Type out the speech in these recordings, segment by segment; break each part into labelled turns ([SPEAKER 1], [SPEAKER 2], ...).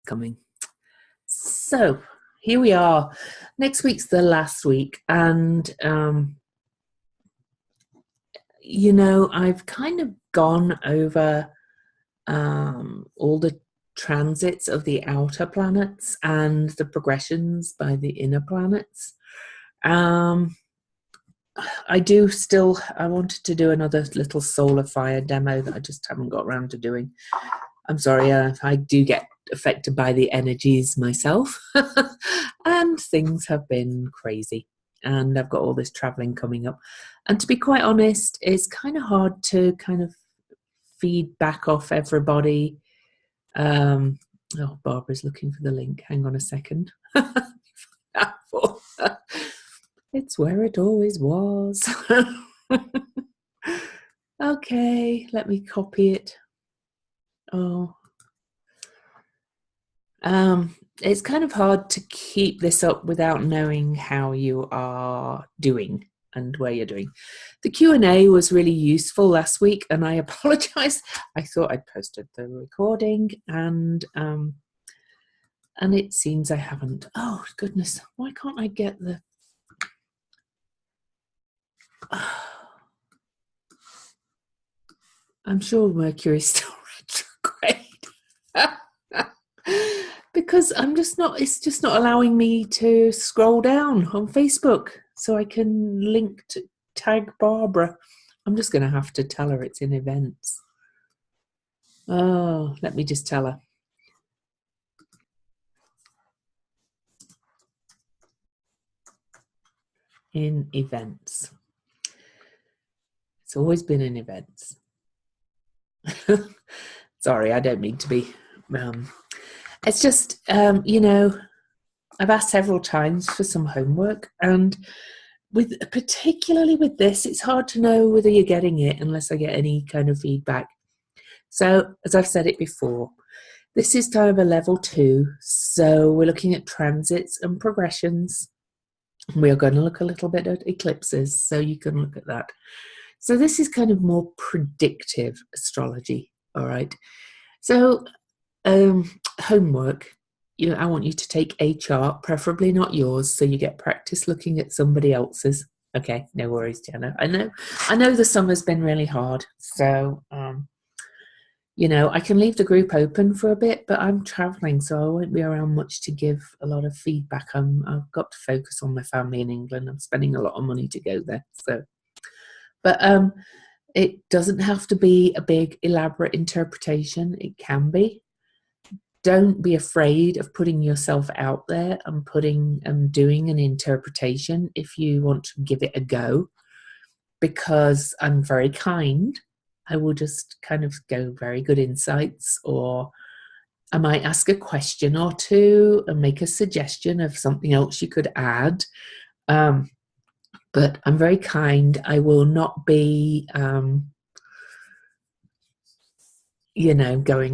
[SPEAKER 1] coming. So here we are. Next week's the last week, and I've kind of gone over all the transits of the outer planets and the progressions by the inner planets. I wanted to do another little solar fire demo that I just haven't got around to doing. I'm sorry, I do get affected by the energies myself and things have been crazy, and I've got all this traveling coming up, and to be quite honest, it's kind of hard to kind of feed back off everybody. Barbara's looking for the link. Hang on a second. It's where it always was. Okay, let me copy it. It's kind of hard to keep this up without knowing how you are doing and where you're doing. The Q&A was really useful last week, and I apologize. I thought I'd posted the recording, and it seems I haven't. Oh goodness, why can't I get the I'm sure Mercury's still retrograde. Because it's just not allowing me to scroll down on Facebook so I can link to tag Barbara. I'm just going to have to tell her it's in events. Oh, let me just tell her. In events. It's always been in events. Sorry, I don't mean to be. It's just, I've asked several times for some homework, and particularly with this, it's hard to know whether you're getting it unless I get any kind of feedback. So, as I've said it before, this is kind of a level 2, so we're looking at transits and progressions. We are going to look a little bit at eclipses, so you can look at that. So this is kind of more predictive astrology, all right? So homework, I want you to take a chart, preferably not yours, so you get practice looking at somebody else's. Okay, no worries, Jenna. I know the summer's been really hard, so I can leave the group open for a bit, but I'm traveling, so I won't be around much to give a lot of feedback. I've got to focus on my family in England. I'm spending a lot of money to go there, so. But it doesn't have to be a big, elaborate interpretation. It can be. Don't be afraid of putting yourself out there and doing an interpretation if you want to give it a go, because I'm very kind. I will just kind of go very good insights, or I might ask a question or two and make a suggestion of something else you could add. But I'm very kind. I will not be, going,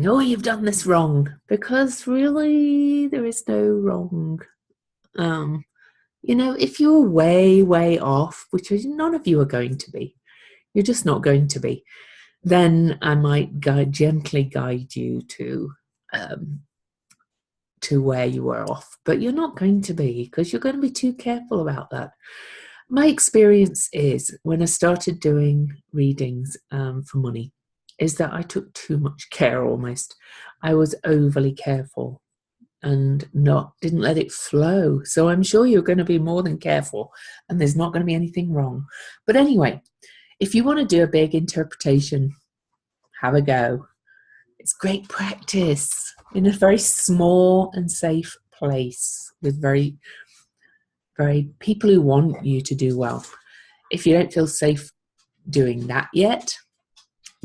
[SPEAKER 1] oh, you've done this wrong, because really there is no wrong. If you're way, way off, which none of you are going to be, you're just not going to be, then I might gently guide you to where you were off. But you're not going to be, because you're going to be too careful about that. My experience is, when I started doing readings for money, is that I took too much care almost. I was overly careful and didn't let it flow. So I'm sure you're going to be more than careful, and there's not going to be anything wrong. But anyway, if you want to do a big interpretation, have a go. It's great practice in a very small and safe place with very people who want you to do well. If you don't feel safe doing that yet,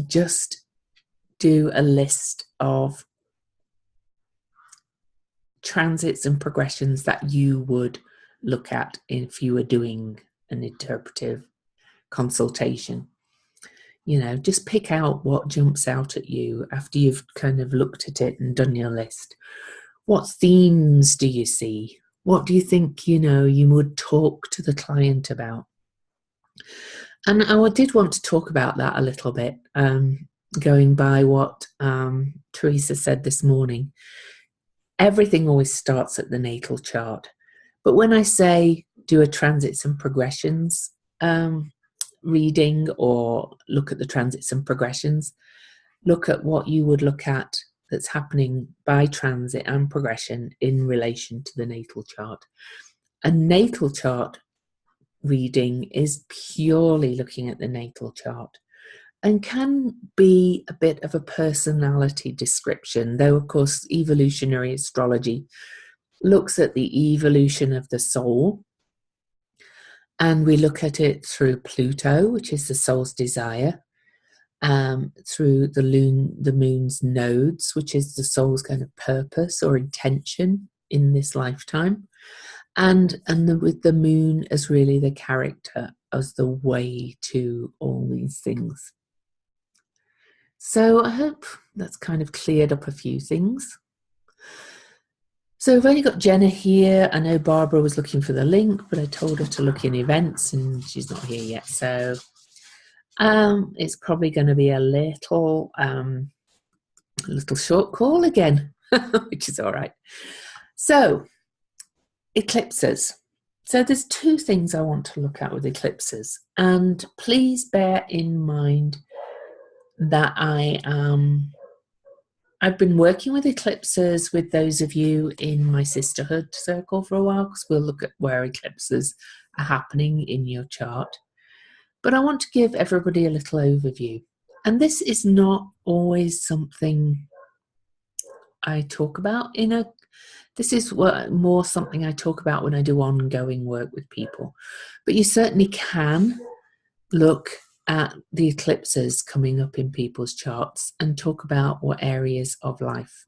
[SPEAKER 1] just do a list of transits and progressions that you would look at if you were doing an interpretive consultation. Just pick out what jumps out at you after you've kind of looked at it and done your list. What themes do you see? What do you think, you would talk to the client about? And I did want to talk about that a little bit, going by what Teresa said this morning. everything always starts at the natal chart. But when I say do a transits and progressions reading, or look at the transits and progressions, look at what you would look at that's happening by transit and progression in relation to the natal chart. A natal chart reading is purely looking at the natal chart and can be a bit of a personality description, though of course evolutionary astrology looks at the evolution of the soul, and we look at it through Pluto, which is the soul's desire, through the moon's nodes, which is the soul's kind of purpose or intention in this lifetime, and with the moon as really the character, as the way to all these things. So I hope that's kind of cleared up a few things. So we've only got Jenna here. I know Barbara was looking for the link, but I told her to look in events and she's not here yet. So it's probably going to be a little short call again, which is all right. So eclipses. So there's two things I want to look at with eclipses. And please bear in mind that I've been working with eclipses with those of you in my sisterhood circle for a while, because we'll look at where eclipses are happening in your chart. But I want to give everybody a little overview. And this is not always something I talk about this is more something I talk about when I do ongoing work with people. But you certainly can look at the eclipses coming up in people's charts and talk about what areas of life.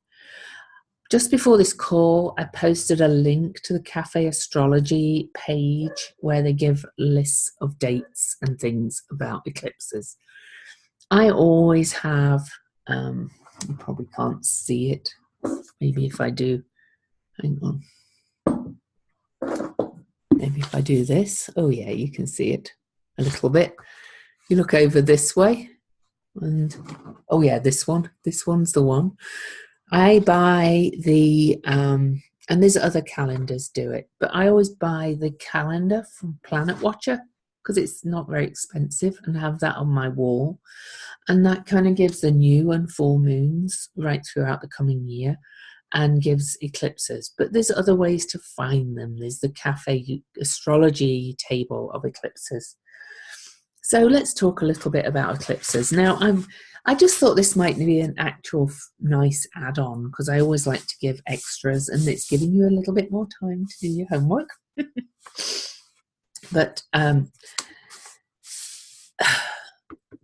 [SPEAKER 1] Just before this call, I posted a link to the Cafe Astrology page where they give lists of dates and things about eclipses. I always have, you probably can't see it. Maybe if I do, hang on. Maybe if I do this, oh yeah, you can see it a little bit. You look over this way and, oh yeah, this one's the one. I buy the, and there's other calendars do it, but I always buy the calendar from Planet Watcher because it's not very expensive, and have that on my wall. And that kind of gives the new and full moons right throughout the coming year and gives eclipses. But there's other ways to find them. There's the Cafe Astrology table of eclipses. So let's talk a little bit about eclipses. Now, I just thought this might be an actual nice add-on, because I always like to give extras, and it's giving you a little bit more time to do your homework. But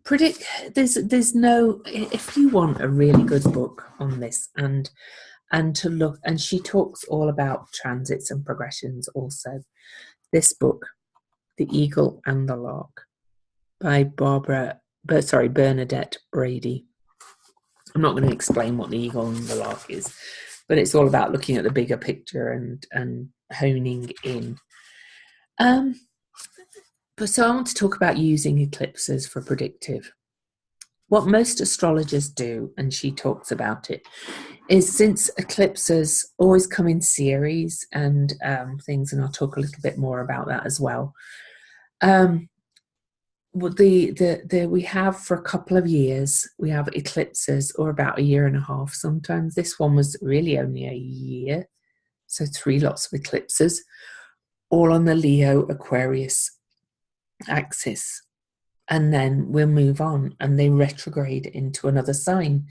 [SPEAKER 1] there's no, if you want a really good book on this and to look, and she talks all about transits and progressions also. This book, The Eagle and the Lark, by Bernadette Brady. I'm not going to explain what the eagle and the lark is, but it's all about looking at the bigger picture and honing in. So I want to talk about using eclipses for predictive. What most astrologers do, and she talks about it, is since eclipses always come in series and things, and I'll talk a little bit more about that as well. We have for a couple of years, we have eclipses, or about a year and a half sometimes. This one was really only a year, so 3 lots of eclipses, all on the Leo Aquarius axis. And then we'll move on and they retrograde into another sign,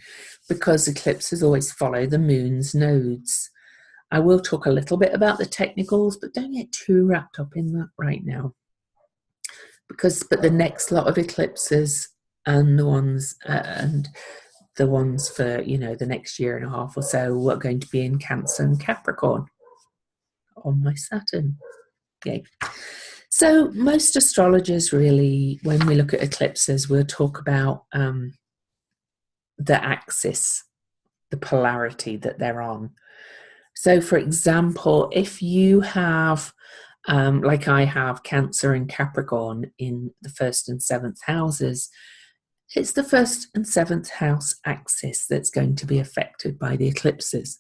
[SPEAKER 1] because eclipses always follow the moon's nodes. I will talk a little bit about the technicals, but don't get too wrapped up in that right now. But the next lot of eclipses and the ones for, the next year and a half or so are going to be in Cancer and Capricorn on my Saturn. Okay. So most astrologers really, when we look at eclipses, we'll talk about the axis, the polarity that they're on. So for example, if you have, like I have, Cancer and Capricorn in the 1st and 7th houses, it's the 1st and 7th house axis that's going to be affected by the eclipses.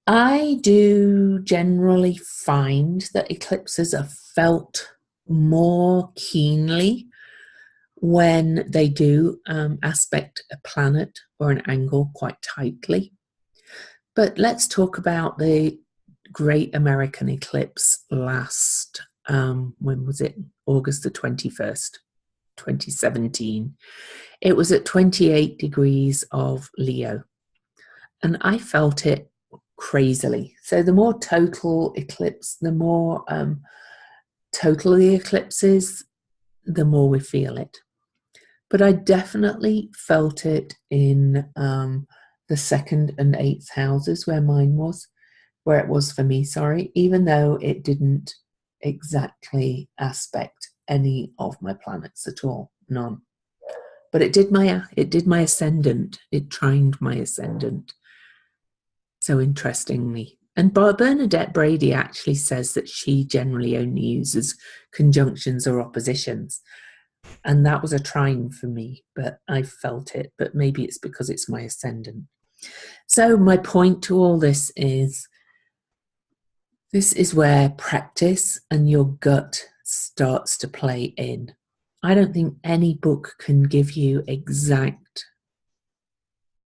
[SPEAKER 1] I do generally find that eclipses are felt more keenly when they do aspect a planet or an angle quite tightly. But let's talk about the Great American Eclipse last, when was it? August the 21st, 2017. It was at 28 degrees of Leo, and I felt it crazily. So the more total eclipse, the more total the eclipse is, the more we feel it. But I definitely felt it in the second and eighth houses where it was for me, sorry, even though it didn't exactly aspect any of my planets at all, none. But it did my ascendant. It trined my ascendant. So interestingly. And Bernadette Brady actually says that she generally only uses conjunctions or oppositions. And that was a trine for me, but I felt it. But maybe it's because it's my ascendant. So my point to all this is where practice and your gut starts to play in. I don't think any book can give you exact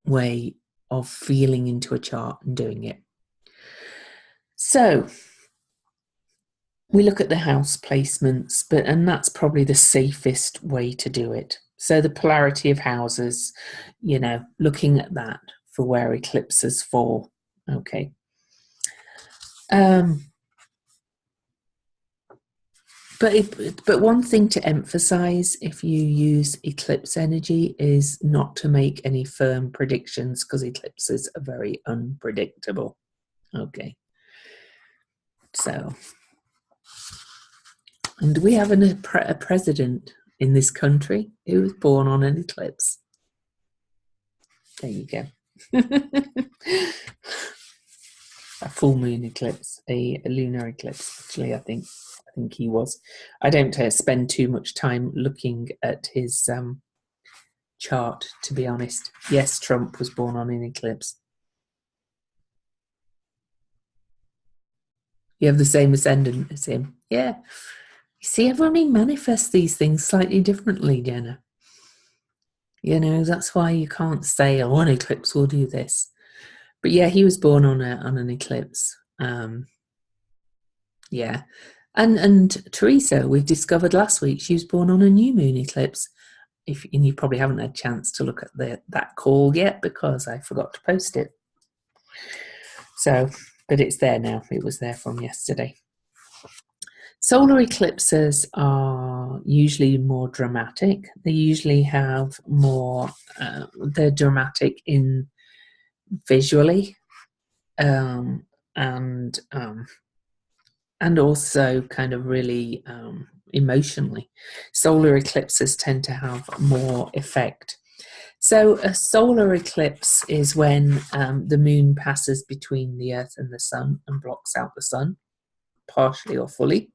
[SPEAKER 1] way of feeling into a chart and doing it. So we look at the house placements, and that's probably the safest way to do it. So the polarity of houses, looking at that for where eclipses fall. Okay. But one thing to emphasize if you use eclipse energy is not to make any firm predictions, because eclipses are very unpredictable. Okay. So, and we have a president in this country who was born on an eclipse. There you go. A full moon eclipse, a lunar eclipse. Actually, I think he was. I don't spend too much time looking at his chart, to be honest. Yes, Trump was born on an eclipse. You have the same ascendant as him. Yeah. You see, everyone manifests these things slightly differently, Jenna. That's why you can't say, oh, an eclipse will do this. But yeah, he was born on an eclipse. Yeah. And Teresa, we've discovered last week, she was born on a new moon eclipse. And you probably haven't had a chance to look at that call yet because I forgot to post it. So, but it's there now. It was there from yesterday. Solar eclipses are usually more dramatic. They usually have more, they're dramatic in visually, and also kind of really emotionally. Solar eclipses tend to have more effect. So a solar eclipse is when the moon passes between the Earth and the sun and blocks out the sun, partially or fully.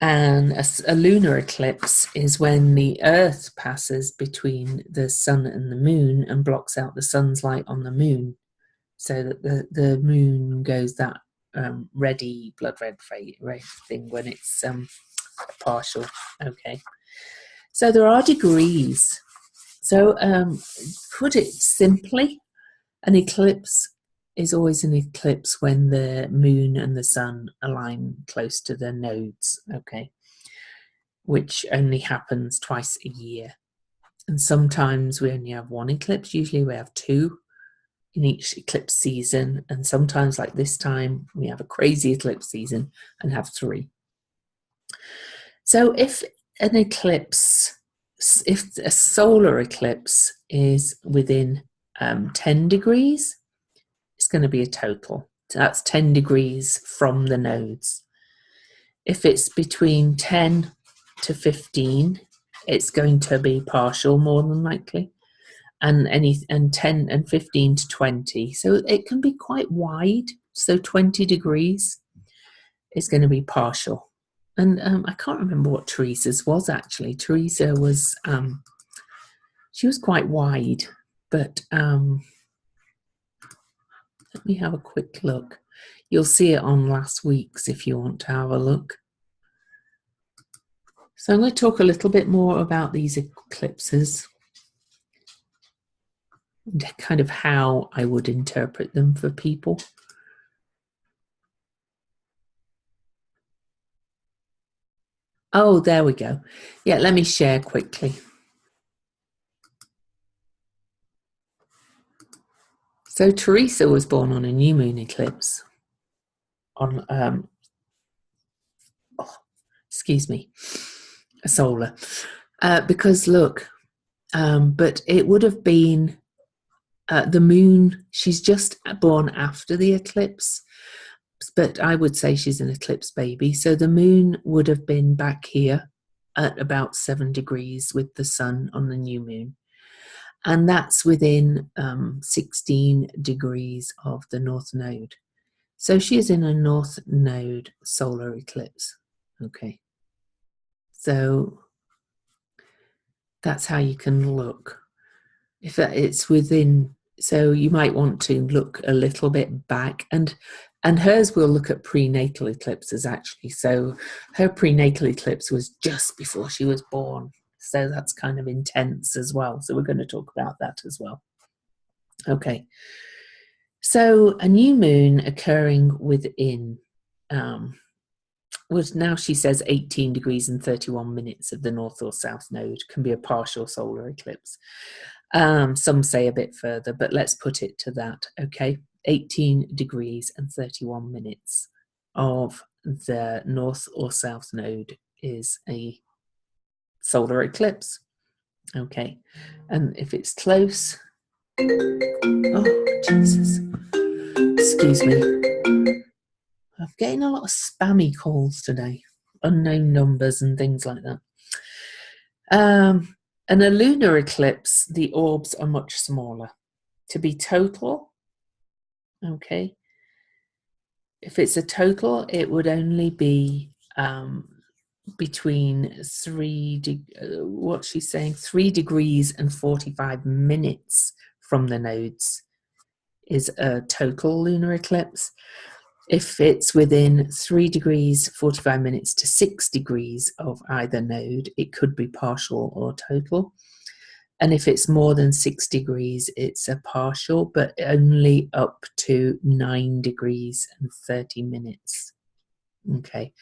[SPEAKER 1] And a lunar eclipse is when the Earth passes between the sun and the moon and blocks out the sun's light on the moon, so that the moon goes that reddy, blood red thing when it's partial. Okay. So there are degrees. So put it simply, an eclipse is always an eclipse when the moon and the sun align close to the nodes, okay, which only happens twice a year. And sometimes we only have one eclipse. Usually we have two in each eclipse season. And sometimes, like this time, we have a crazy eclipse season and have three. So if a solar eclipse is within 10 degrees, it's going to be a total. So that's 10 degrees from the nodes. If it's between 10 to 15, it's going to be partial, more than likely. And 10 and 15 to 20. So it can be quite wide. So 20 degrees is going to be partial. And I can't remember what Teresa's was, actually. Teresa was, she was quite wide, but Let me have a quick look. You'll see it on last week's if you want to have a look. So I'm going to talk a little bit more about these eclipses and kind of how I would interpret them for people. Oh, there we go. Yeah, let me share quickly. So Teresa was born on a new moon eclipse on, excuse me, a solar. Because look, but it would have been the moon, she's just born after the eclipse, but I would say she's an eclipse baby. So the moon would have been back here at about 7 degrees with the sun on the new moon. And that's within 16 degrees of the North Node. So she is in a North Node solar eclipse. Okay. So that's how you can look. If it's within, so you might want to look a little bit back, and hers will look at prenatal eclipses actually. So her prenatal eclipse was just before she was born. So that's kind of intense as well. So we're going to talk about that as well. Okay. So a new moon occurring within, was now she says 18 degrees and 31 minutes of the North or South Node can be a partial solar eclipse. Some say a bit further, but let's put it to that, okay? 18 degrees and 31 minutes of the North or South Node is a solar eclipse, okay? And if it's close, oh, Jesus, excuse me. I'm getting a lot of spammy calls today, unknown numbers and things like that. In a lunar eclipse, the orbs are much smaller. To be total, okay, if it's a total, it would only be between 3 degrees and 45 minutes from the nodes is a total lunar eclipse. If it's within 3 degrees 45 minutes to 6 degrees of either node, it could be partial or total. And if it's more than 6 degrees, it's a partial, but only up to 9 degrees and 30 minutes. Okay,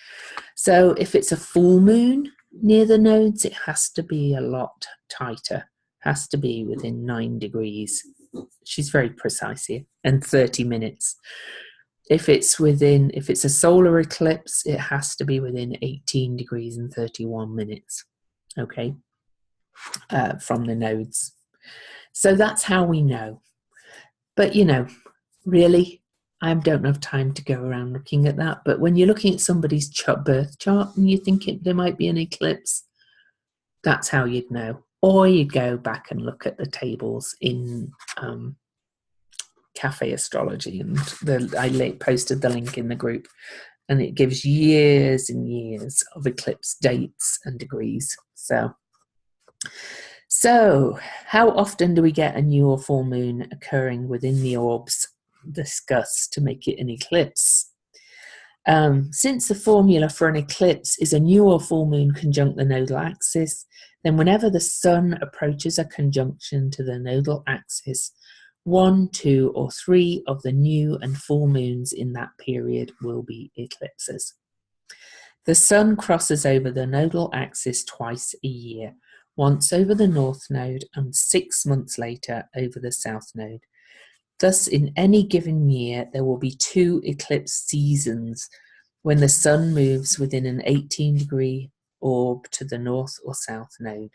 [SPEAKER 1] so if it's a full moon near the nodes, it has to be a lot tighter, has to be within 9 degrees. She's very precise here, and 30 minutes. If it's a solar eclipse, it has to be within 18 degrees and 31 minutes, okay, from the nodes. So that's how we know. But, really, I don't have time to go around looking at that. But when you're looking at somebody's birth chart and you think there might be an eclipse, that's how you'd know. Or you go back and look at the tables in Cafe Astrology, and I posted the link in the group, and it gives years and years of eclipse dates and degrees. So how often do we get a new or full moon occurring within the orbs discussed to make it an eclipse? Since the formula for an eclipse is a new or full moon conjunct the nodal axis, then whenever the sun approaches a conjunction to the nodal axis, 1, 2, or 3 of the new and full moons in that period will be eclipses. The sun crosses over the nodal axis twice a year, once over the North Node and 6 months later over the South Node. Thus, in any given year, there will be 2 eclipse seasons when the sun moves within an 18-degree orb to the North or South Node.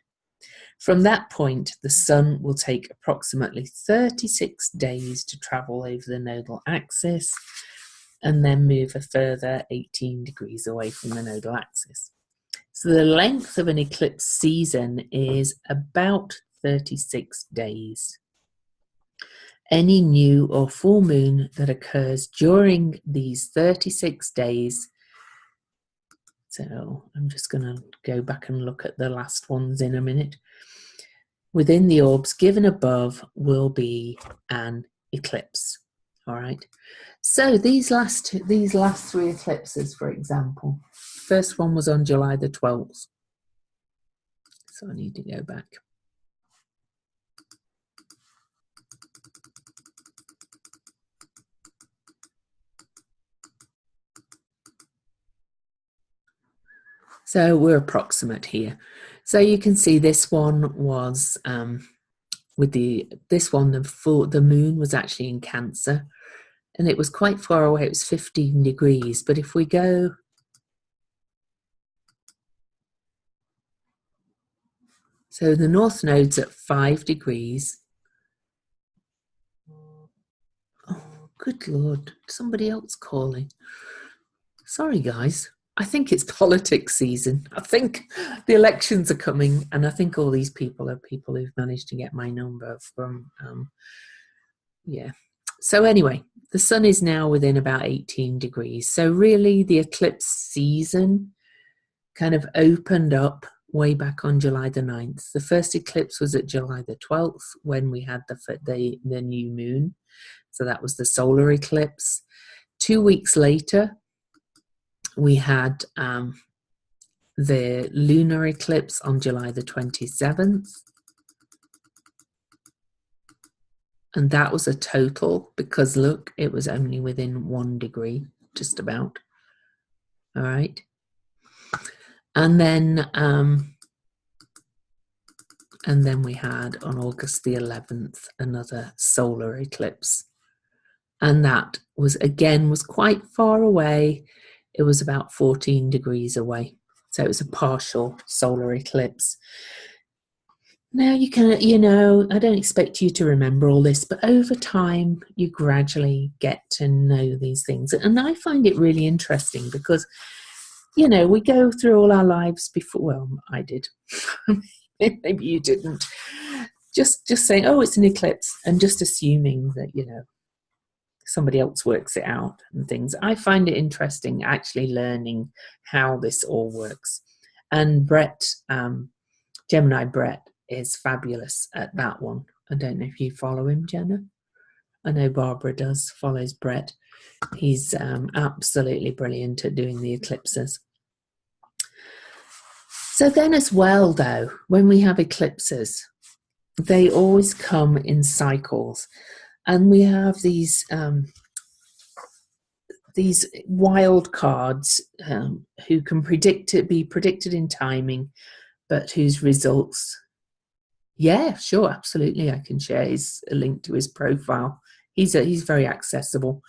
[SPEAKER 1] From that point, the sun will take approximately 36 days to travel over the nodal axis and then move a further 18 degrees away from the nodal axis. So the length of an eclipse season is about 36 days. Any new or full moon that occurs during these 36 days, so I'm just going to go back and look at the last ones in a minute, within the orbs given above will be an eclipse. All right. So these last three eclipses, for example, first one was on July the 12th. So I need to go back. So we're approximate here. So you can see this one was with the moon was actually in Cancer, and it was quite far away. It was 15 degrees. But if we go, so the North Node's at 5 degrees. Oh, good Lord, somebody else calling. Sorry, guys. I think it's politics season. I think the elections are coming, and I think all these people are people who've managed to get my number from, yeah. So anyway, the sun is now within about 18 degrees. So really the eclipse season kind of opened up way back on July the 9th. The first eclipse was at July the 12th when we had the new moon. So that was the solar eclipse. 2 weeks later, we had the lunar eclipse on July the 27th. And that was a total, because look, it was only within 1 degree, just about. All right. And then we had on August the 11th another solar eclipse. And that was quite far away. It was about 14 degrees away. So it was a partial solar eclipse. Now you can, I don't expect you to remember all this, but over time you gradually get to know these things. And I find it really interesting because, we go through all our lives before, well, I did. Maybe you didn't. Just saying, oh, it's an eclipse, and just assuming that, somebody else works it out and things. I find it interesting actually learning how this all works. And Brett, Gemini Brett, is fabulous at that one. I don't know if you follow him, Jenna. I know Barbara follows Brett. He's absolutely brilliant at doing the eclipses. So then as well, though, when we have eclipses, they always come in cycles. And we have these wild cards who can be predicted in timing, but whose results, yeah, sure, absolutely, I can share a link to his profile. He's very accessible.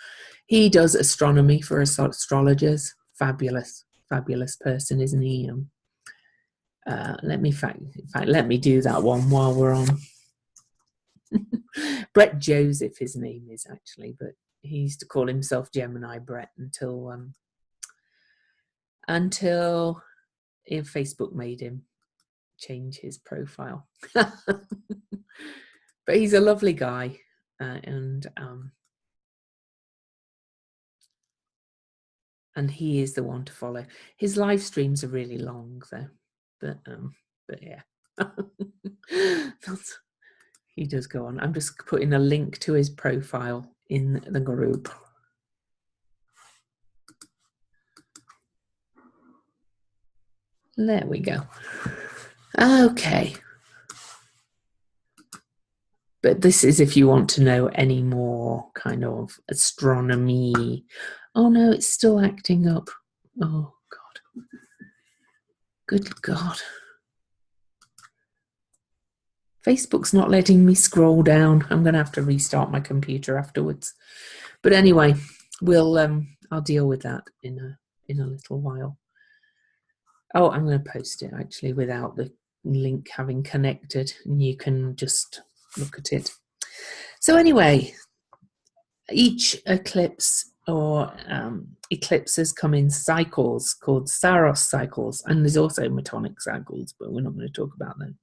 [SPEAKER 1] He does astronomy for astrologers. Fabulous person, isn't he? Let me do that one while we're on. Brett Joseph, his name is actually, but he used to call himself Gemini Brett until Facebook made him change his profile. But he's a lovely guy, and he is the one to follow. His live streams are really long though, but yeah. He does go on. I'm just putting a link to his profile in the group. There we go. Okay. But this is if you want to know any more kind of astronomy. Oh no, it's still acting up. Oh God. Good God. Facebook's not letting me scroll down. I'm going to have to restart my computer afterwards. But anyway, I'll deal with that in a little while. Oh, I'm going to post it actually without the link having connected, and you can just look at it. So anyway, each eclipse or eclipses come in cycles called Saros cycles, and there's also Metonic cycles, but we're not going to talk about them.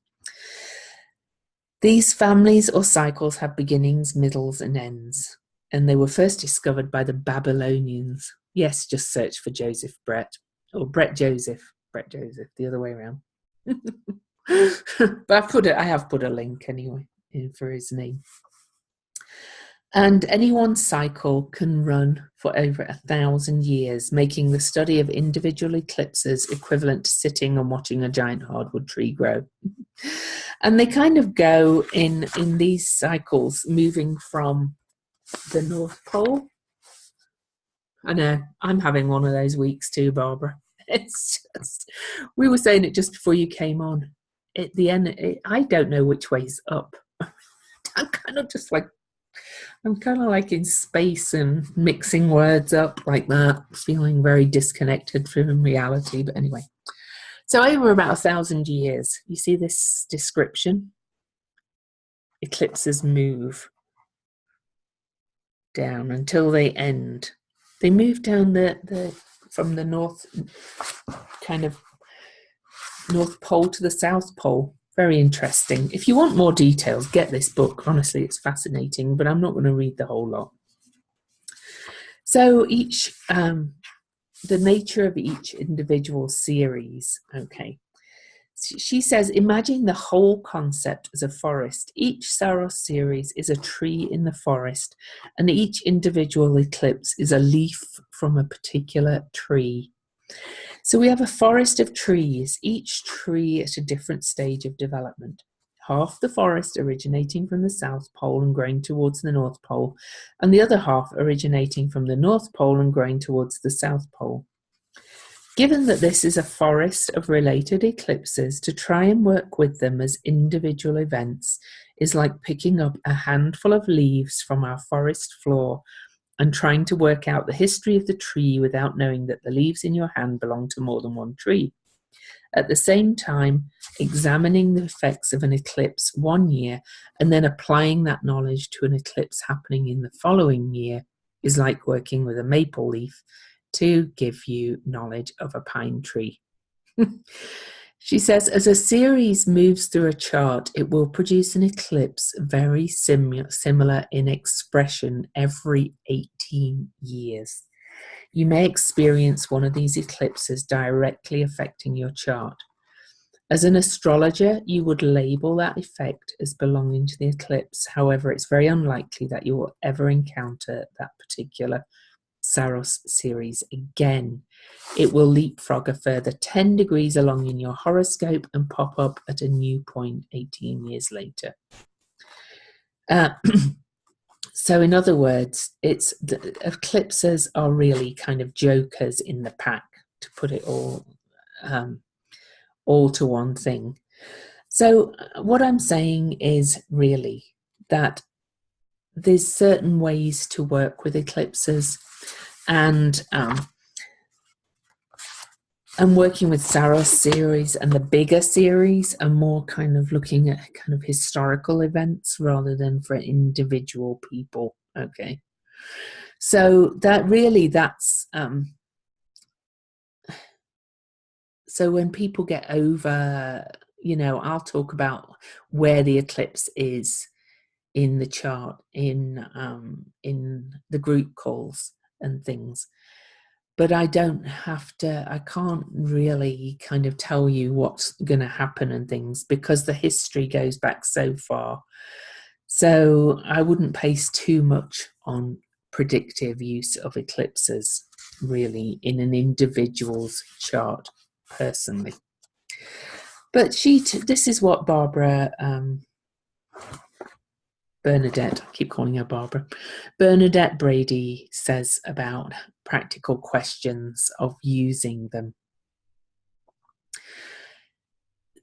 [SPEAKER 1] These families or cycles have beginnings, middles, and ends, and they were first discovered by the Babylonians. Yes, just search for Joseph Brett, or Brett Joseph, the other way around. But I have put a link anyway in for his name. And any one cycle can run for over 1,000 years, making the study of individual eclipses equivalent to sitting and watching a giant hardwood tree grow. And they kind of go in these cycles, moving from the North Pole. I know, I'm having one of those weeks too, Barbara. It's just, we were saying it just before you came on. At the end, I don't know which way's up. I'm kind of like in space and mixing words up like that, feeling very disconnected from reality. But anyway, so over about 1,000 years, you see this description. Eclipses move down until they end. They move down the from the north, kind of North Pole to the South Pole. Very interesting. If you want more details, get this book. Honestly, it's fascinating, but I'm not going to read the whole lot. So each, the nature of each individual series, okay. She says, imagine the whole concept as a forest. Each Saros series is a tree in the forest, and each individual eclipse is a leaf from a particular tree. So we have a forest of trees, each tree at a different stage of development. Half the forest originating from the South Pole and growing towards the North Pole, and the other half originating from the North Pole and growing towards the South Pole. Given that this is a forest of related eclipses, to try and work with them as individual events is like picking up a handful of leaves from our forest floor and trying to work out the history of the tree without knowing that the leaves in your hand belong to more than one tree. At the same time, examining the effects of an eclipse one year and then applying that knowledge to an eclipse happening in the following year is like working with a maple leaf to give you knowledge of a pine tree. She says, as a series moves through a chart, it will produce an eclipse very similar in expression every 18 years. You may experience one of these eclipses directly affecting your chart. As an astrologer, you would label that effect as belonging to the eclipse. However, it's very unlikely that you will ever encounter that particular Saros series again. It will leapfrog a further 10 degrees along in your horoscope and pop up at a new point 18 years later. So in other words, it's the eclipses are really kind of jokers in the pack, to put it all to one thing. So what I'm saying is really that there's certain ways to work with eclipses, and working with Saros series and the bigger series are more kind of looking at kind of historical events rather than for individual people. Okay, so that's so when people get over, I'll talk about where the eclipse is in the chart in the group calls and things. But I can't really kind of tell you what's going to happen and things because the history goes back so far. So I wouldn't place too much on predictive use of eclipses really in an individual's chart personally. But this is what Barbara Bernadette, I keep calling her Barbara, Bernadette Brady says about practical questions of using them.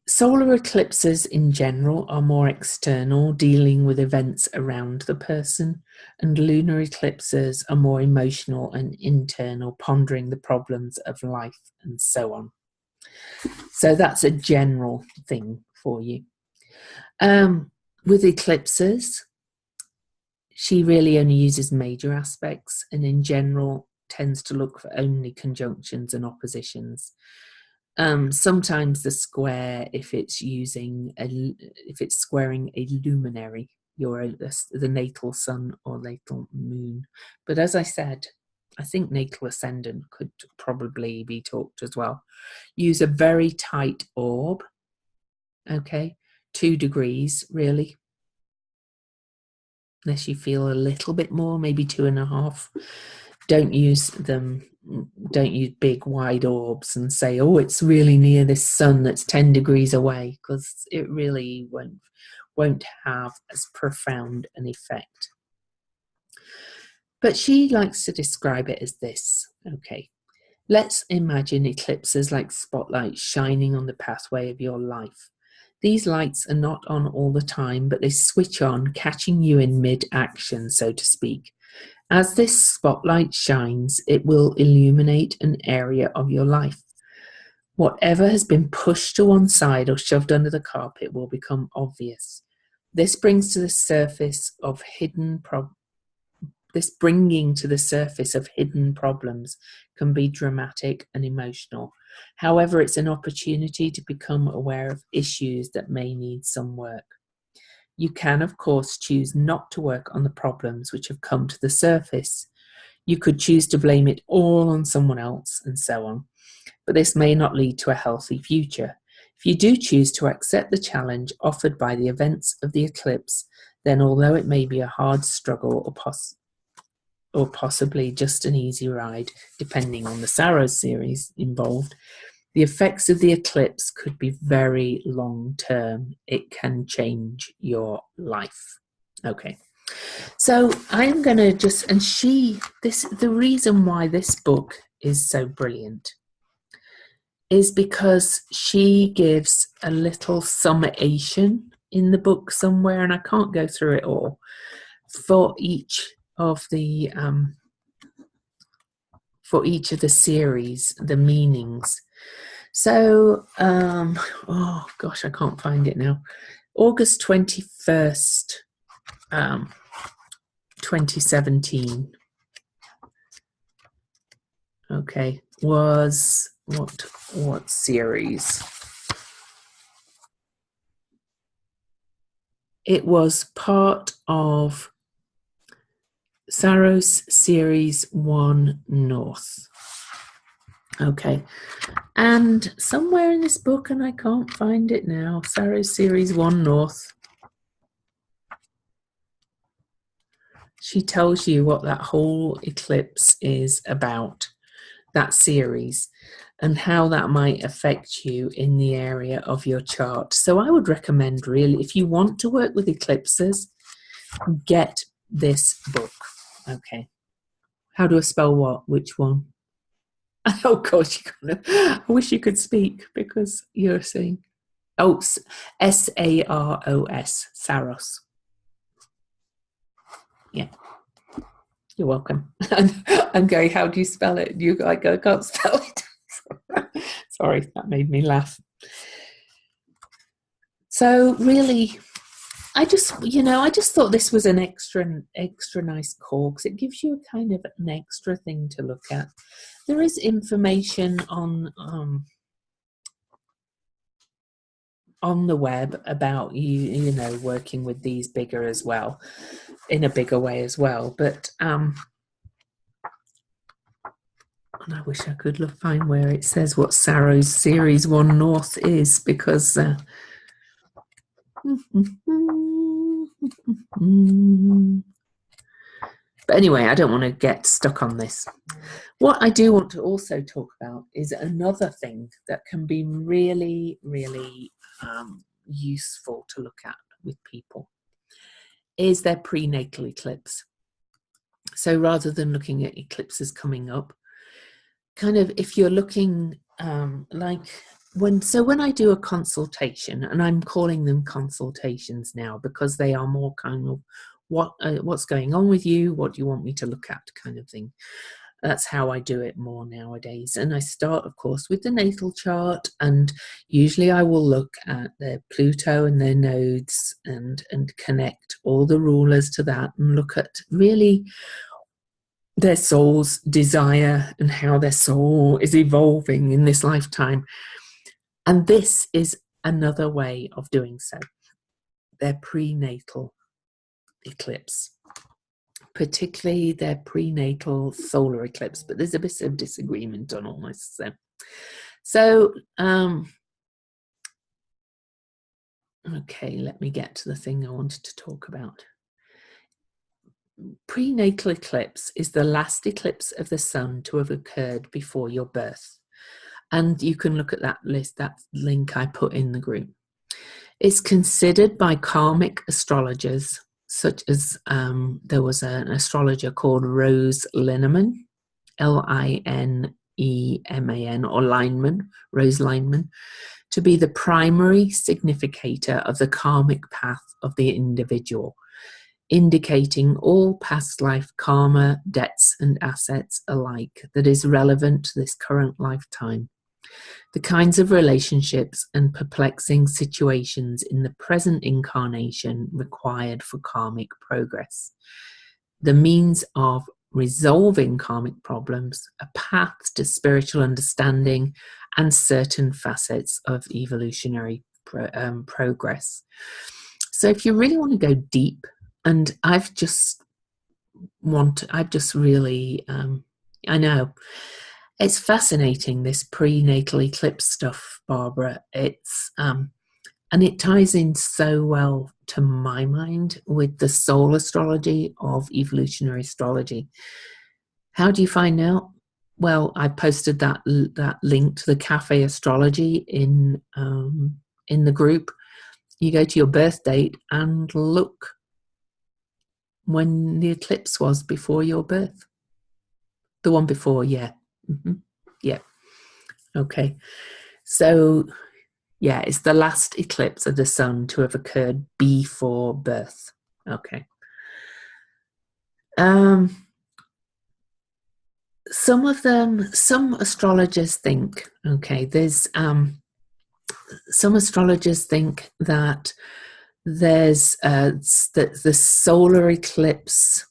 [SPEAKER 1] Solar eclipses in general are more external, dealing with events around the person, and lunar eclipses are more emotional and internal, pondering the problems of life and so on. So that's a general thing for you. With eclipses, she really only uses major aspects and in general tends to look for only conjunctions and oppositions. Sometimes the square, if it's squaring a luminary, the natal sun or natal moon. But as I said, I think natal ascendant could probably be talked as well. Use a very tight orb, okay, 2 degrees really. unless you feel a little bit more, maybe 2.5. Don't use them. Don't use big wide orbs and say, oh, it's really near this sun that's 10 degrees away, because it really won't have as profound an effect. But she likes to describe it as this. Okay, let's imagine eclipses like spotlights shining on the pathway of your life. These lights are not on all the time, but they switch on, catching you in mid-action, so to speak. As this spotlight shines, it will illuminate an area of your life. Whatever has been pushed to one side or shoved under the carpet will become obvious. This brings to the surface of hidden This bringing to the surface of hidden problems can be dramatic and emotional. However, it's an opportunity to become aware of issues that may need some work. You can, of course, choose not to work on the problems which have come to the surface. You could choose to blame it all on someone else and so on, but this may not lead to a healthy future. If you do choose to accept the challenge offered by the events of the eclipse, then although it may be a hard struggle or possibly just an easy ride, depending on the Saros series involved, the effects of the eclipse could be very long term. It can change your life. Okay. So I'm going to just, and the reason why this book is so brilliant is because she gives a little summation in the book somewhere, and I can't go through it all, for each of the series, the meanings. So, oh gosh, I can't find it now. August 21st, 2017. Okay, was what series? It was part of Saros Series 1 North. Okay, and somewhere in this book, and I can't find it now, Saros Series 1 North, she tells you what that whole eclipse is about, that series, and how that might affect you in the area of your chart. So I would recommend, really, if you want to work with eclipses, get this book. Okay. How do I spell what? Which one? Oh, gosh, I wish you could speak, because you're saying, oh, Saros, Saros. Yeah. You're welcome. I'm going, how do you spell it? You go, I can't spell it. Sorry, that made me laugh. So really, I just thought this was an extra nice call, because it gives you a kind of an extra thing to look at. There is information on the web about you know, working with these bigger as well, in a bigger way as well. But and I wish I could find where it says what Saros Series 1 North is, because but anyway, I don't want to get stuck on this. What I do want to also talk about is another thing that can be really, really useful to look at with people, is their prenatal eclipse. So rather than looking at eclipses coming up, kind of, if you're looking when I do a consultation, and I'm calling them consultations now because they are more kind of what's going on with you, what do you want me to look at, kind of thing. That's how I do it more nowadays. And I start, of course, with the natal chart, and usually I will look at their Pluto and their nodes and connect all the rulers to that, and look at really their soul's desire and how their soul is evolving in this lifetime. And this is another way of doing so, their prenatal eclipse, particularly their prenatal solar eclipse. But there's a bit of disagreement on all this. So okay, let me get to the thing I wanted to talk about. prenatal eclipse is the last eclipse of the sun to have occurred before your birth. And you can look at that list, that link I put in the group. It's considered by karmic astrologers, such as there was an astrologer called Rose Lineman, Lineman, or Lineman, Rose Lineman, to be the primary significator of the karmic path of the individual, indicating all past life karma, debts, and assets alike that is relevant to this current lifetime. The kinds of relationships and perplexing situations in the present incarnation required for karmic progress. The means of resolving karmic problems, a path to spiritual understanding, and certain facets of evolutionary progress. So if you really want to go deep, and I know it's fascinating, this prenatal eclipse stuff, Barbara. It's and it ties in so well, to my mind, with the soul astrology of evolutionary astrology. How do you find out? Well, I posted that link to the Cafe Astrology in the group. You go to your birth date and look when the eclipse was before your birth. The one before, yeah. Mm-hmm. Yeah. Okay. So, yeah, it's the last eclipse of the sun to have occurred before birth. Okay. Some astrologers think, there's some astrologers think that there's that the solar eclipse,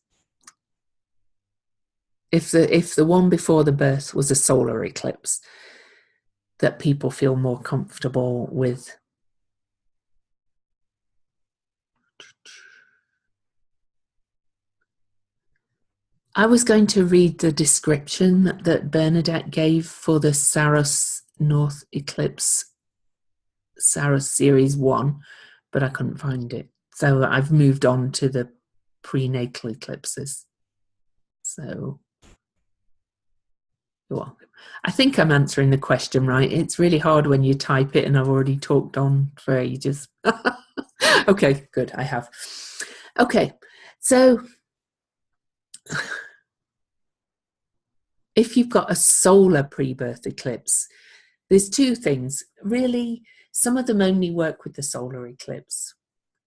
[SPEAKER 1] if the one before the birth was a solar eclipse, that people feel more comfortable with. I was going to read the description that Bernadette gave for the Saros North Eclipse, Saros Series 1, but I couldn't find it. So I've moved on to the prenatal eclipses. So you're welcome. I think I'm answering the question right. It's really hard when you type it, and I've already talked on for ages. Okay, good, I have. Okay, so if you've got a solar pre-birth eclipse, there's two things. Really, some of them only work with the solar eclipse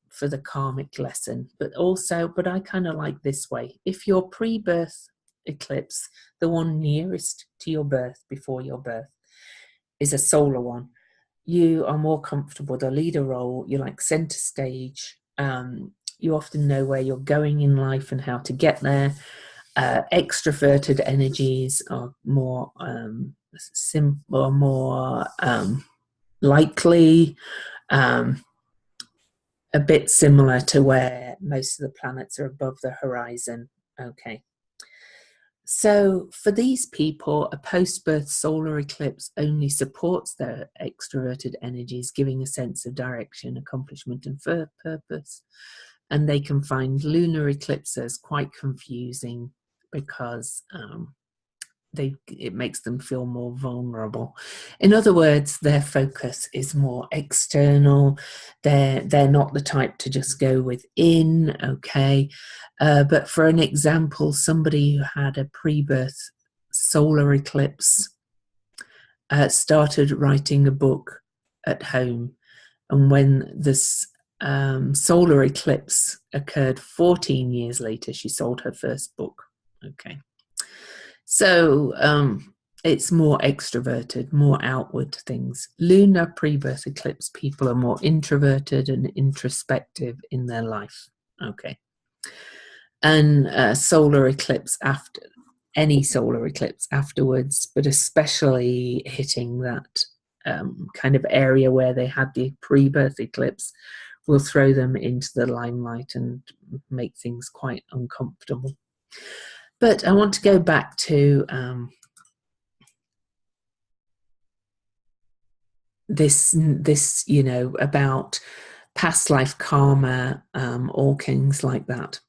[SPEAKER 1] for the karmic lesson, but I kind of like this way. If your pre-birth eclipse, the one nearest to your birth, before your birth, is a solar one, you are more comfortable. The leader role, you're like center stage. You often know where you're going in life and how to get there. Extroverted energies are more likely, a bit similar to where most of the planets are above the horizon. Okay. So for these people, a post-birth solar eclipse only supports their extroverted energies, giving a sense of direction, accomplishment, and purpose. And they can find lunar eclipses quite confusing because it makes them feel more vulnerable. In other words, their focus is more external. They're not the type to just go within. Okay, but for an example, somebody who had a pre-birth solar eclipse started writing a book at home, and when this solar eclipse occurred 14 years later, she sold her first book. Okay. So it's more extroverted, more outward things. Lunar pre-birth eclipse people are more introverted and introspective in their life. Okay. And solar eclipse any solar eclipse afterwards, but especially hitting that kind of area where they had the pre-birth eclipse, will throw them into the limelight and make things quite uncomfortable. But I want to go back to this, about past life karma, all things like that.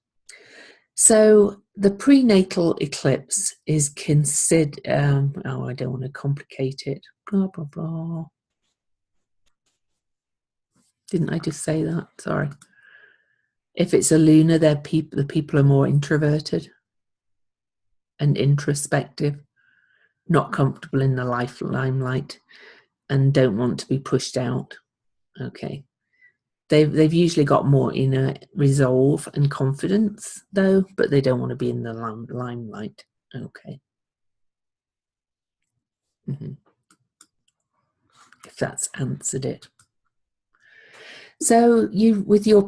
[SPEAKER 1] So the prenatal eclipse is considered, I don't want to complicate it, blah, blah, blah. Didn't I just say that? Sorry. If it's a lunar, the people are more introverted and introspective, not comfortable in the limelight, and don't want to be pushed out. Okay. They've usually got more inner resolve and confidence, though, but they don't want to be in the limelight. Okay. If that's answered it. So you with your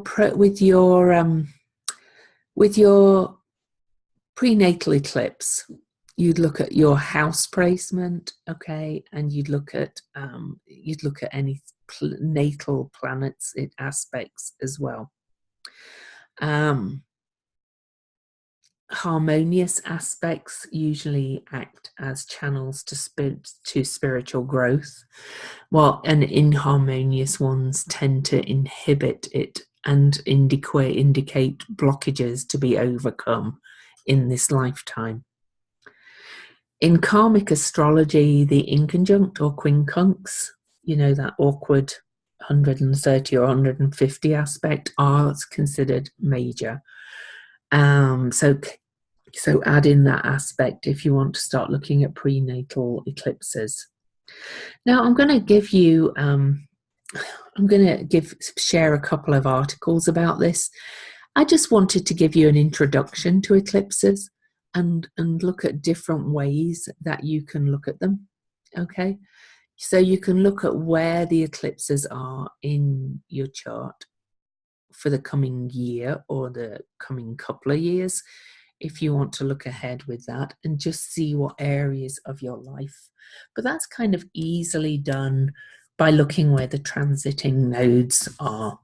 [SPEAKER 1] prenatal eclipse, you'd look at your house placement, okay, and you'd look at any natal planets aspects as well. Harmonious aspects usually act as channels to spiritual growth, while inharmonious ones tend to inhibit it and indicate blockages to be overcome in this lifetime. In karmic astrology, the inconjunct or quincunx, that awkward 130 or 150 aspect, are considered major. So add in that aspect if you want to start looking at prenatal eclipses. Now I'm going to give you, share a couple of articles about this. I just wanted to give you an introduction to eclipses and look at different ways that you can look at them. Okay, so you can look at where the eclipses are in your chart for the coming year or the coming couple of years, if you want to look ahead with that and just see what areas of your life. But that's kind of easily done by looking where the transiting nodes are.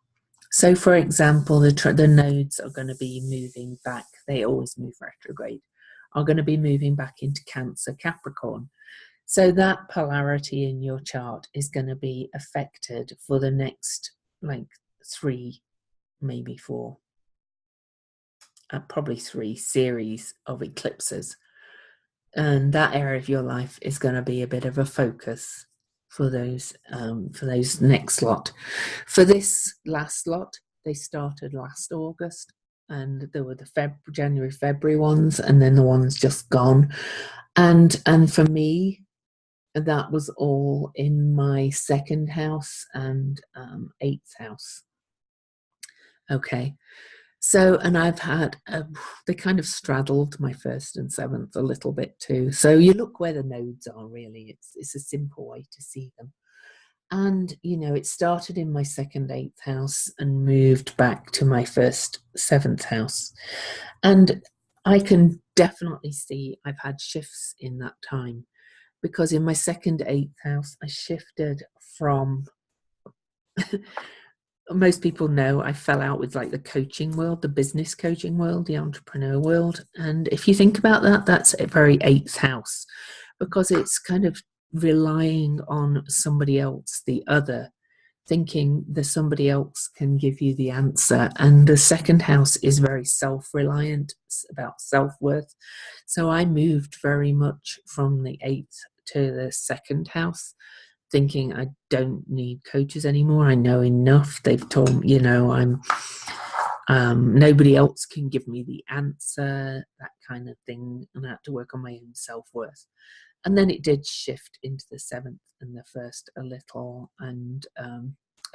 [SPEAKER 1] So for example, the nodes are going to be moving back. They always move retrograde, are going to be moving back into Cancer, Capricorn. So that polarity in your chart is going to be affected for the next 3, maybe 4, probably 3 series of eclipses. And that area of your life is going to be a bit of a focus for those next lot. For this last lot, they started last August, and there were the January, February ones, and then the ones just gone. And for me, that was all in my 2nd house and 8th house. Okay. So, and I've had, they kind of straddled my 1st and 7th a little bit too. So you look where the nodes are, really. It's a simple way to see them. And, it started in my 2nd, 8th house and moved back to my 1st, 7th house. And I can definitely see I've had shifts in that time, because in my 2nd, 8th house, I shifted from... Most people know I fell out with the coaching world, the business coaching world, the entrepreneur world. And if you think about that, that's a very 8th house, because it's kind of relying on somebody else, the other, thinking that somebody else can give you the answer. And the 2nd house is very self-reliant, about self-worth. So I moved very much from the 8th to the 2nd house, thinking I don't need coaches anymore. I know enough. They've told me, I'm nobody else can give me the answer, that kind of thing. And I had to work on my own self-worth. And then it did shift into the 7th and the 1st a little, and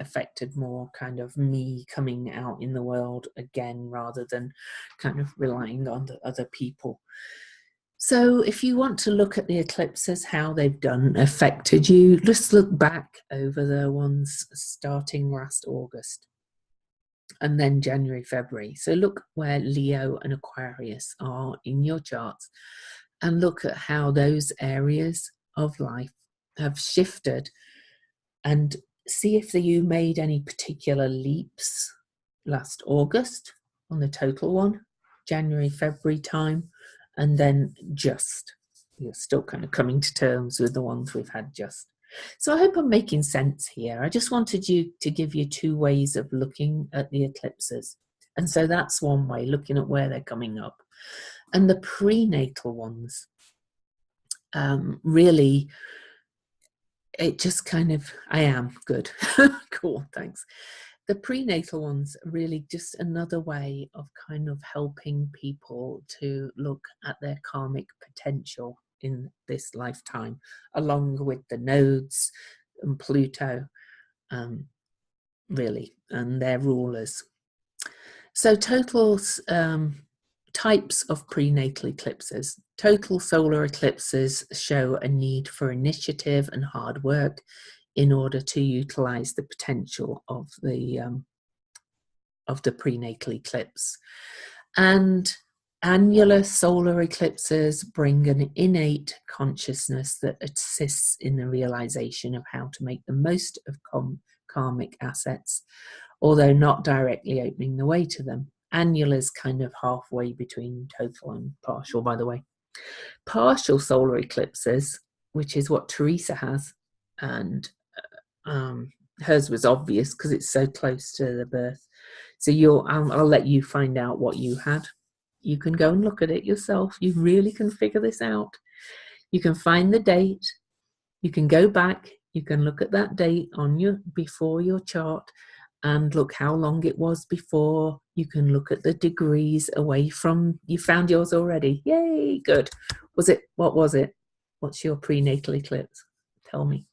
[SPEAKER 1] affected more kind of me coming out in the world again, rather than kind of relying on the other people. So if you want to look at the eclipses, how they've affected you, just look back over the ones starting last August and then January, February. So look where Leo and Aquarius are in your charts and look at how those areas of life have shifted, and see if you made any particular leaps last August on the total one, January, February time. And then you're still kind of coming to terms with the ones we've had just. So I hope I'm making sense here. I just wanted to give you 2 ways of looking at the eclipses And so that's one way, looking at where they're coming up. And the prenatal ones, really, it just kind of, I am good. Cool, thanks. The prenatal ones are really just another way of kind of helping people to look at their karmic potential in this lifetime, along with the nodes and Pluto, really, and their rulers. So total types of prenatal eclipses. Total solar eclipses show a need for initiative and hard work in order to utilize the potential of the prenatal eclipse. And annular solar eclipses bring an innate consciousness that assists in the realization of how to make the most of karmic assets, although not directly opening the way to them. Annular is kind of halfway between total and partial, by the way. Partial solar eclipses, which is what Teresa has, and hers was obvious because it's so close to the birth. So I'll let you find out what you had. You can go and look at it yourself. You really can figure this out. You can find the date. You can go back. You can look at that date before your chart and look how long it was before. You can look at the degrees away from. You found yours already. Yay, good. What was it? What's your prenatal eclipse? Tell me.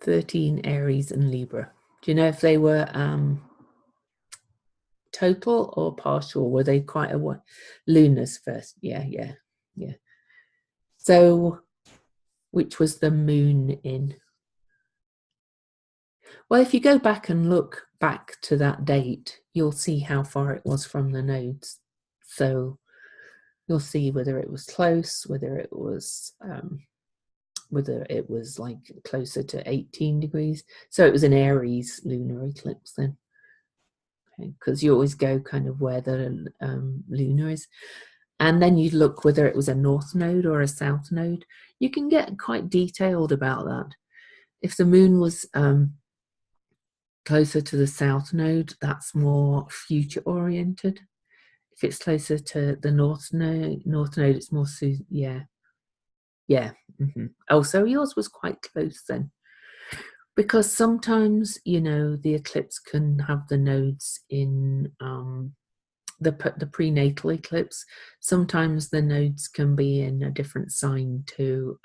[SPEAKER 1] 13 Aries and Libra. Do you know if they were total or partial? Were they quite a lunars first? Yeah. So which was the moon in? Well, if you go back and look back to that date, you'll see how far it was from the nodes. So you'll see whether it was close, whether it was like closer to 18 degrees. So it was an Aries lunar eclipse then. Because you always go kind of where the lunar is. And then you look whether it was a north node or a south node. You can get quite detailed about that. If the moon was closer to the south node, that's more future oriented. If it's closer to the north node, it's more, yeah. Mm-hmm. Oh, so yours was quite close then. Because sometimes, the eclipse can have the nodes in the prenatal eclipse. Sometimes the nodes can be in a different sign to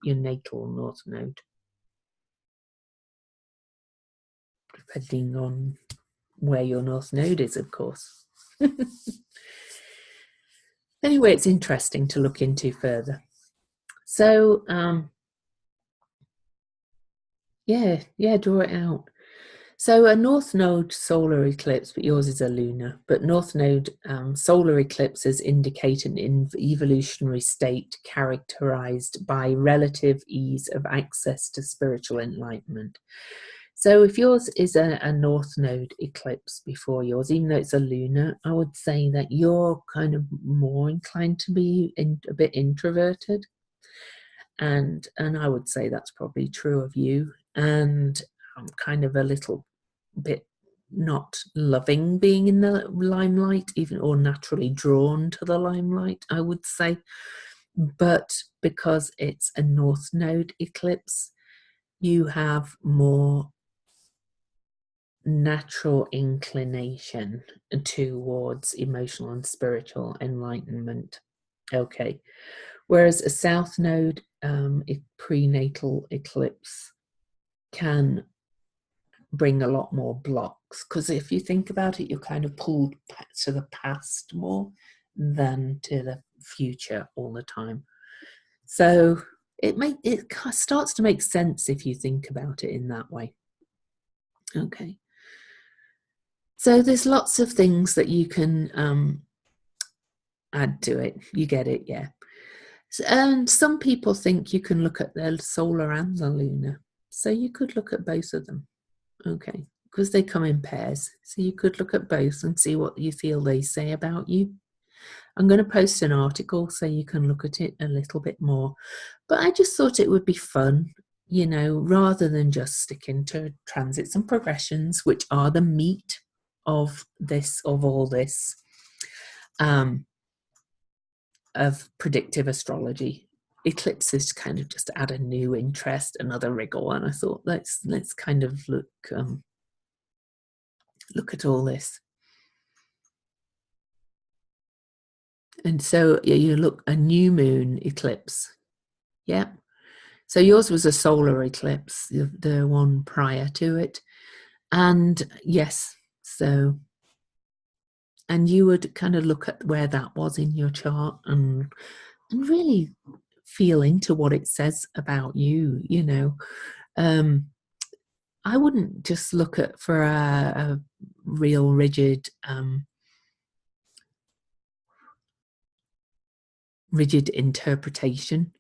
[SPEAKER 1] your natal north node, depending on where your north node is, of course. Anyway, it's interesting to look into further. So, draw it out. So a north node solar eclipse, but yours is a lunar, but north node solar eclipses indicate an evolutionary state characterized by relative ease of access to spiritual enlightenment. So if yours is a north node eclipse before yours, even though it's a lunar, I would say that you're kind of more inclined to be a bit introverted. And I would say that's probably true of you. And I'm kind of a little bit not loving being in the limelight, even, or naturally drawn to the limelight, I would say. But because it's a north node eclipse, you have more natural inclination towards emotional and spiritual enlightenment. Okay. Whereas a south node prenatal eclipse can bring a lot more blocks, because if you think about it, you're kind of pulled to the past more than to the future all the time. So it starts to make sense if you think about it in that way. Okay. So there's lots of things that you can add to it. You get it, yeah. And some people think you can look at the solar and the lunar. So you could look at both of them. Okay, because they come in pairs. So you could look at both and see what you feel they say about you. I'm going to post an article so you can look at it a little bit more. But I just thought it would be fun you know, rather than just sticking to transits and progressions, which are the meat of all this, of predictive astrology. Eclipses kind of just add a new interest, another wriggle, and I thought let's kind of look at all this. And so you look, a new moon eclipse. Yeah. So yours was a solar eclipse, the one prior to it. And yes, so, and you would kind of look at where that was in your chart and really feel into what it says about you, you know. I wouldn't just look at for a real rigid interpretation.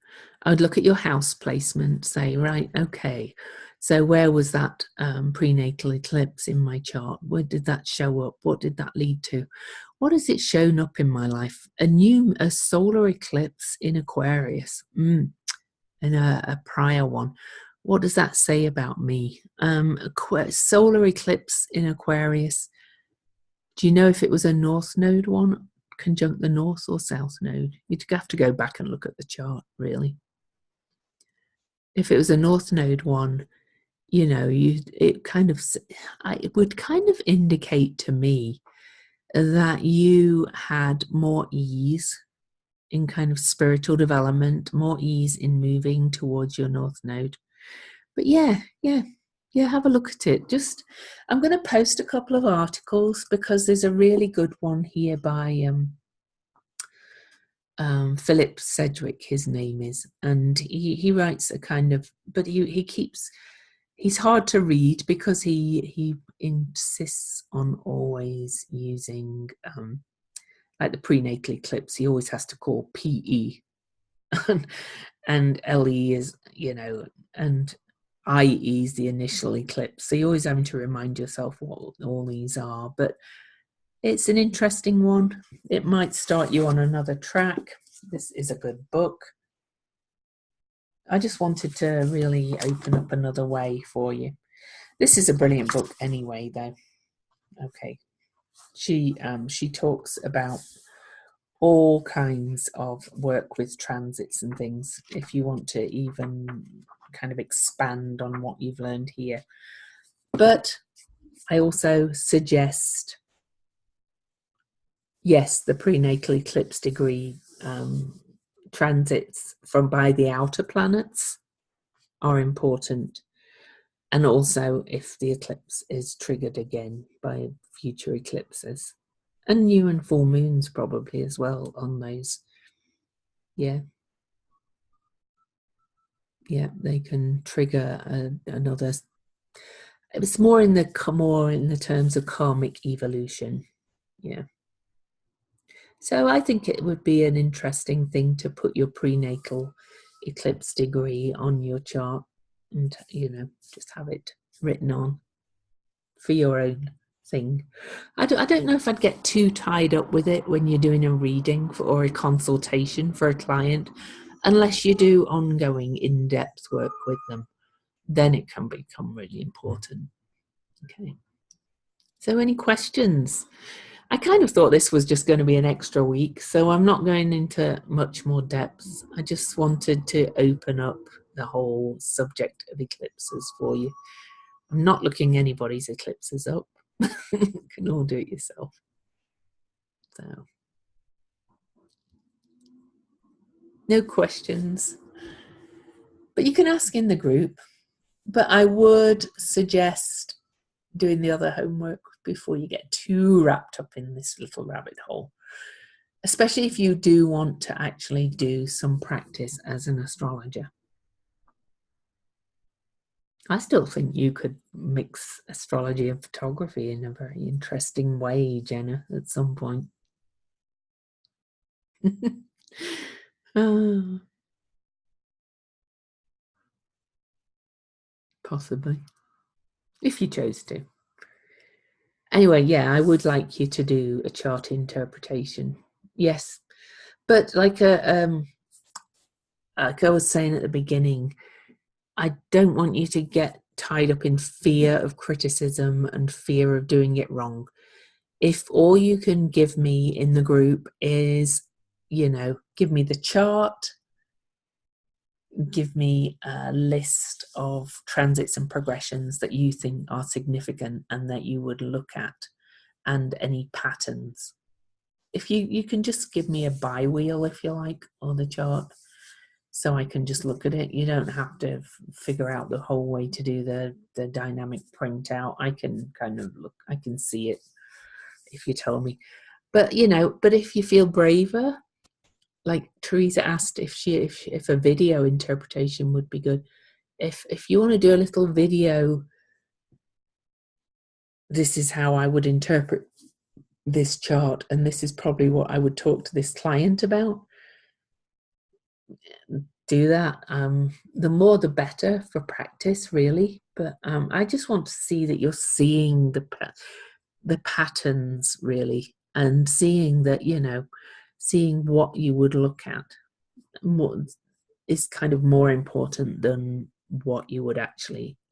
[SPEAKER 1] I would look at your house placement, say, right, okay, so where was that prenatal eclipse in my chart? Where did that show up? What did that lead to? What has it shown up in my life? A solar eclipse in Aquarius, and a prior one. What does that say about me? Solar eclipse in Aquarius. Do you know if it was a north node one, conjunct the north or south node? You'd have to go back and look at the chart, really. If it was a north node one, you know, it would kind of indicate to me that you had more ease in kind of spiritual development, more ease in moving towards your north node. But yeah, have a look at it. I'm going to post a couple of articles because there's a really good one here by Philip Sedgwick, his name is, and he writes a kind of, but he's hard to read because he insists on always using like the prenatal eclipse. He always has to call PE, and LE is, you know, and IE is the initial eclipse. So you're always having to remind yourself what all these are. But it's an interesting one. It might start you on another track. This is a good book. I just wanted to really open up another way for you. This is a brilliant book anyway, though. Okay. She talks about all kinds of work with transits and things if you want to even kind of expand on what you've learned here. But I also suggest, yes, the prenatal eclipse degree transits by the outer planets are important, and also if the eclipse is triggered again by future eclipses, and new and full moons probably as well on those. Yeah, they can trigger another. It's more in the terms of karmic evolution. Yeah. So I think it would be an interesting thing to put your prenatal eclipse degree on your chart and, you know, just have it written on for your own thing. I don't know if I'd get too tied up with it when you're doing a reading or a consultation for a client, unless you do ongoing in-depth work with them. Then it can become really important. Okay. So any questions? I kind of thought this was just going to be an extra week, so I'm not going into much more depth. I just wanted to open up the whole subject of eclipses for you. I'm not looking anybody's eclipses up. You can all do it yourself. So, no questions. But you can ask in the group. But I would suggest doing the other homework before you get too wrapped up in this little rabbit hole. Especially if you do want to actually do some practice as an astrologer. I still think you could mix astrology and photography in a very interesting way, Jenna, at some point. Possibly, if you chose to. Anyway, yeah, I would like you to do a chart interpretation. Yes, but like I was saying at the beginning, I don't want you to get tied up in fear of criticism and fear of doing it wrong. If all you can give me in the group is, give me the chart, give me a list of transits and progressions that you think are significant and that you would look at, and any patterns. If you can just give me a bi-wheel, if you like, or the chart, so I can just look at it. You don't have to figure out the whole way to do the dynamic printout. I can kind of look, I can see it if you tell me. But if you feel braver, like Teresa asked if a video interpretation would be good. If you want to do a little video, this is how I would interpret this chart, and this is probably what I would talk to this client about. Do that. The more the better for practice, really. But I just want to see that you're seeing the patterns, really, and seeing that, seeing what you would look at is kind of more important than what you would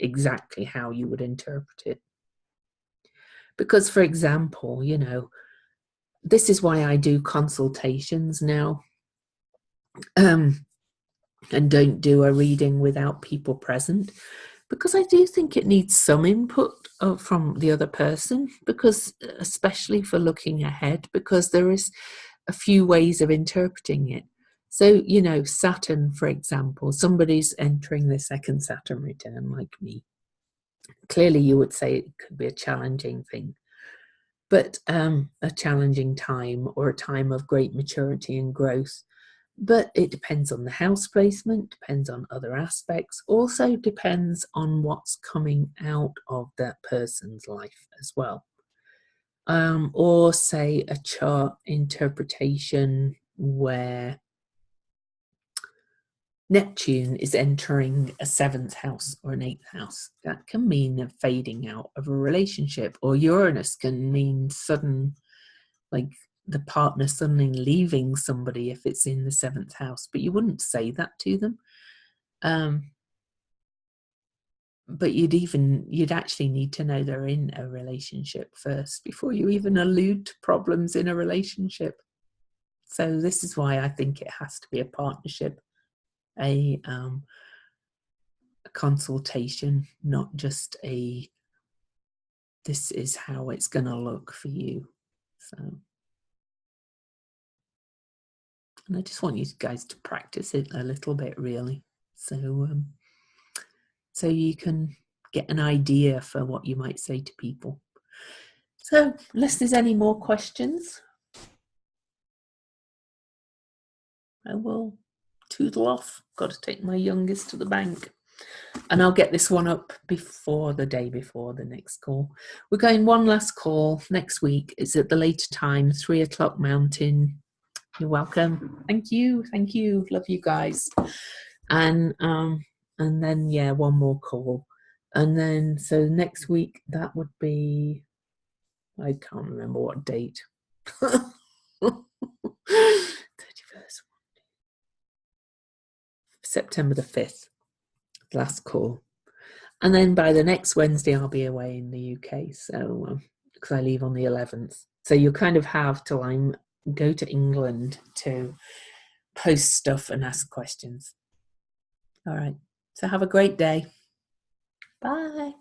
[SPEAKER 1] exactly how you would interpret it. Because, for example, this is why I do consultations now. And don't do a reading without people present, because I do think it needs some input from the other person, because especially for looking ahead, because there is a few ways of interpreting it. So, Saturn, for example, somebody's entering the second Saturn return like me. Clearly, you would say it could be a challenging thing, but a challenging time, or a time of great maturity and growth. But it depends on the house placement, depends on other aspects, also depends on what's coming out of that person's life as well. Or say a chart interpretation where Neptune is entering a 7th house or an 8th house. That can mean a fading out of a relationship, or Uranus can mean sudden, like, the partner suddenly leaving somebody if it's in the 7th house, but you wouldn't say that to them. But you'd actually need to know they're in a relationship first before you even allude to problems in a relationship. So this is why I think it has to be a partnership, a consultation, not just this is how it's going to look for you. So. And I just want you guys to practice it a little bit, really, so you can get an idea for what you might say to people. So, unless there's any more questions, I will toodle off. Got to take my youngest to the bank. And I'll get this one up before the day before the next call. We're going one last call next week. It's at the later time, 3 o'clock Mountain. You're welcome. Thank you. Love you guys. And then, yeah, one more call. And then, so next week, that would be, I can't remember what date. 31st. September the 5th. Last call. And then by the next Wednesday, I'll be away in the UK. So, because I leave on the 11th. So you'll kind of have till I go to England to post stuff and ask questions. All right. So have a great day. Bye.